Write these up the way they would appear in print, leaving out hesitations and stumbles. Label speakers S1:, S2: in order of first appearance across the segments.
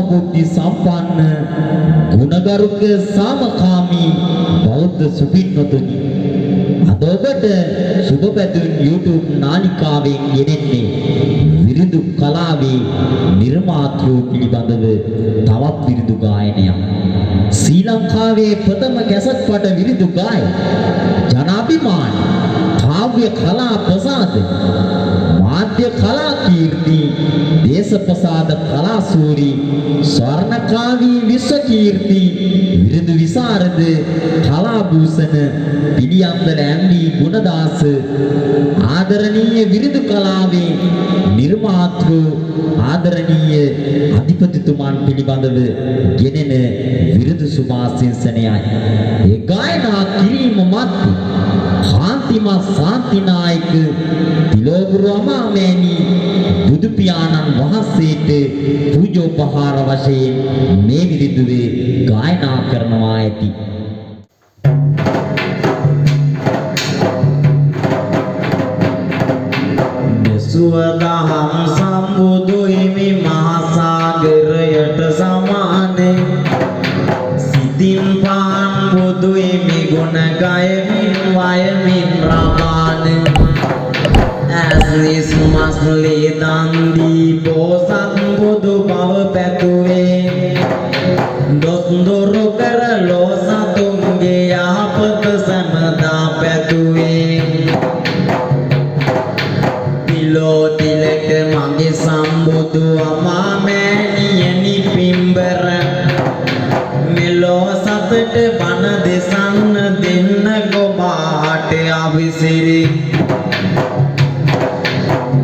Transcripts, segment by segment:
S1: බුද්ධි සම්පන්න ගුණගරුක සාමකාමී බෞද්ධ සුපින්නතුනි අද ඔබට සුබ පැතුම් YouTube නාලිකාවෙන් ගෙනෙන්නේ විරිදු කලාවේ නිර්මාතෘ පිළිබඳව තවත් විරිදු ගායනයක්. ශ්‍රී ලංකාවේ ප්‍රථම කැසට් පට විරිදු ගායක ජනාභිමානී කාව්‍ය කලා ප්‍රසාද මාධ්‍ය කලා කීර්ති දේශප්‍රසාද කලාසූරි ස්වර්ණකාවී විශ්ව කීර්ති විරුදු විසරද කලාභූෂණ පිළියම්දල ඇම්ලි ගුණදාස ආදරණීය විරුදු කලාවේ නිර්මාතෘ ආදරණීය අධිපතිතුමන් පිළිබඳව ගෙනෙන විරුදු සුභාශිංසනයයි. ඒ ගායනා කිරීම මැද්දේ කාන්තිමත් ශාන්තිනායක තිලෝගුරු අමාමෑණි බුදු පියාණන් වහන්සේට පූජෝපහාර වශයෙන් මේ විරිදුවේ ගායනා කරනවා ඇති.
S2: සුවදහම් සම්බුදු හිමි මහා සාගරයට සමානේ සිතින් පාන් බුදු හිමි ගුණ ගයමින් වයමින් රමානේ ඇස්නිස් මස්ලේ දන්දී පෝසත් බුදු බව පැතුවේ දොස් දොරු කරලෝ සතුන්ගේ යහපත සමදා පැතුවේ තිලක මගේ සම්බුදු අමාමෑණියනි පිම්බර මෙලෝ සතට බණ දෙසන්න දෙන්න ගොබාට අවිසිරි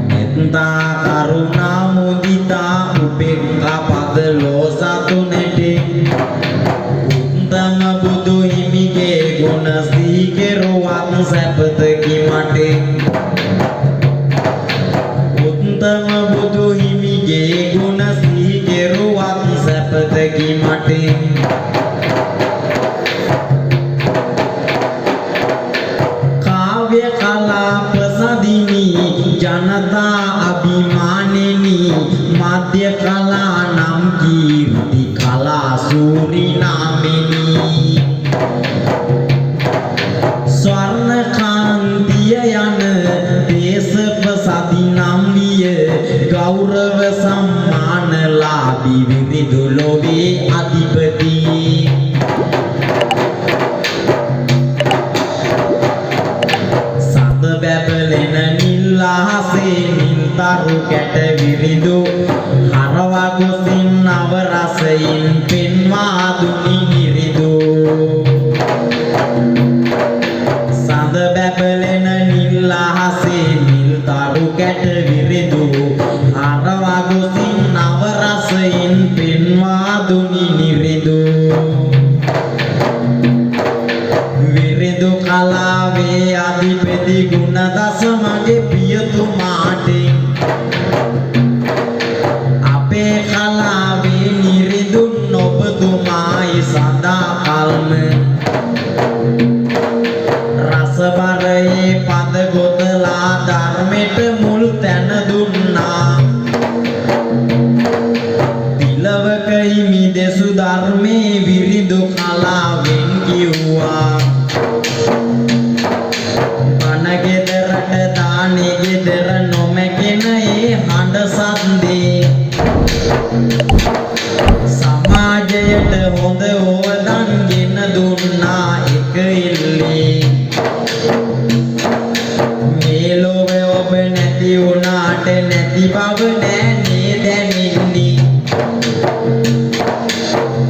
S2: මෙත්තා කරුණා මුදිතා උපේක්ඛා පද ලෝ සතුනට උත්තම බුදු හිමිගේ ගුණ සීකරුවත් සැපත කිමට උත්තම බුදු හිමිගේ ගුණ සීකරුවත් සැපත කිමට කාව්‍ය කලා ප්‍රසදිනී ජනතා අභිමානිනි මාධ්‍ය කලා නම් කීර්ති කලා සූරි නාමිනී ස්වර්ණකාන්තිය යන දේශප්‍රසදි නම් විය ගෞරව සම්මානලාභී විවිධ ලෝවේ අධිපති සත බැබලෙන නිල් අහසේ නිල් තරු කැට විරිදු හරවා ගොසින් නව රසයින් පෙන්වා දුනි නිරිදු සඳ බැබලෙන නිල් අහසේ නිල් තරු කැට විරිදු හරවා ගොසින් නව රසයින් පෙන්වා දුනි නිරිදු විරිදු කලාවේ අධිපති ගුණදස මගේ පියතුමාට අපේ කලාවේ නිරිදුන් ඔබතුමායි සදා කල්ම රසබරයේ පද ගොතලා ධර්මෙට මුල් තැන දුන්නා තිලවක හිමි දෙසු ධර්මේ විරිදු කලාවෙන් කිව්වා බණ ගෙදරට දානේ ගෙදර නොමැකෙන ඒ හඬ සද්දේ සමාජයට හොඳ ඕවදන් ගෙන දුන්නා එක ඉල්ලේ මේ ලෝකේ ඔබ නැති වුණාට නැති බව නෑ දැනෙන්නේ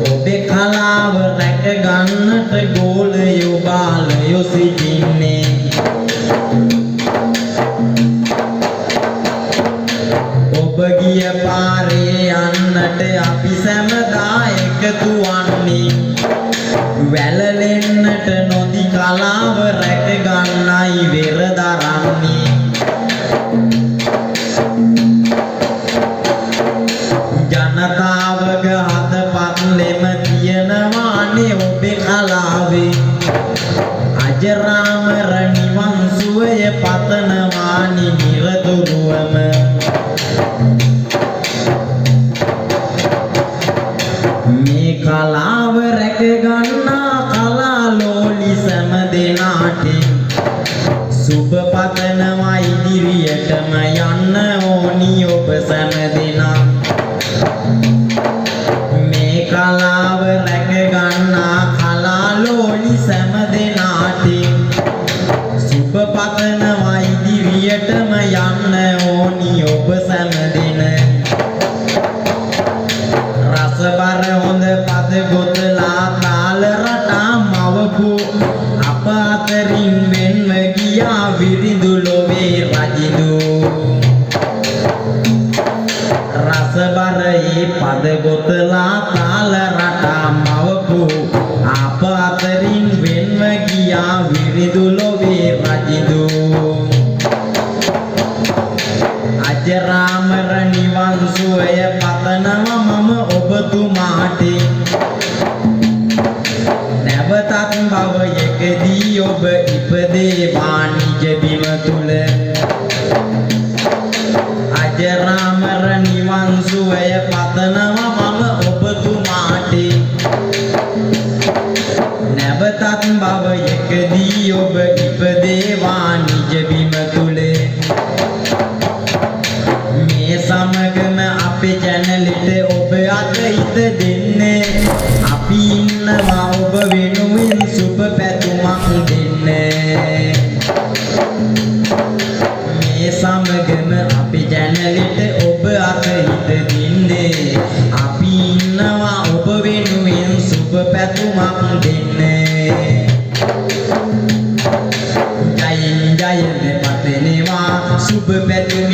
S2: ඔබේ කලාව රැක ගන්නට ගෝලයෝ බාලයෝ සිටින්නේ ඔබ ගිය පාරේ යන්නට අපි සැමදා එකතු වන්නේ වැළලෙන්නට නොදි කලාව රැක ගන්නයි වෙර දරන්නේ ජනතාවක හද සොඳුරුවම මේ කලාව රැක ගන්නා කලාලෝලි සෑම දෙනාට සුබ පතනවා ඉදිරියටම යන්න ඕනි ඔබ සෑම දෙනා මේ කලාව රැක ගන්නා කලාලෝලි සෑම දෙනාට සුබ පතනවා ඉදිරියටම යන්න ඕනි ඔබ සෑම දෙනා රසබර හොඳ පද ගොතලා තාල රටා මවපු අප අතරින් වෙන්ව ගියා විරිදු ලොවේ රජිදු රසබර ඒ පද ගොතලා තාල රටා මවපු අප අතරින් වෙන්ව ගියා විරිදු ලොවේ රජිදු අජරාමර නිවන් සුවය පතනවා මම ඔබතුමාට නැවතත් භවයකදී ඔබ ඉපදේවා නිජ බිම තුල අජරාමර නිවන් සුවය පතනවා මම ඔබතුමාට නැවතත් භවයකදී ඔබ ඉපදේවා නිජ බිම තුල සමගම අපේ channelෙට ඔබ අත හිත දෙන්න අපි ඉන්නවා ඔබ වෙනුවෙන් සුබ පැතුමක් දෙන්න මේ සමගම අපේ channelෙට ඔබ අත හිත දෙන්න අපි ඉන්නවා ඔබ වෙනුවෙන් සුබ පැතුමක් දෙන්න ජයෙන් ජයෙන් පතනවා සුබ පැතුම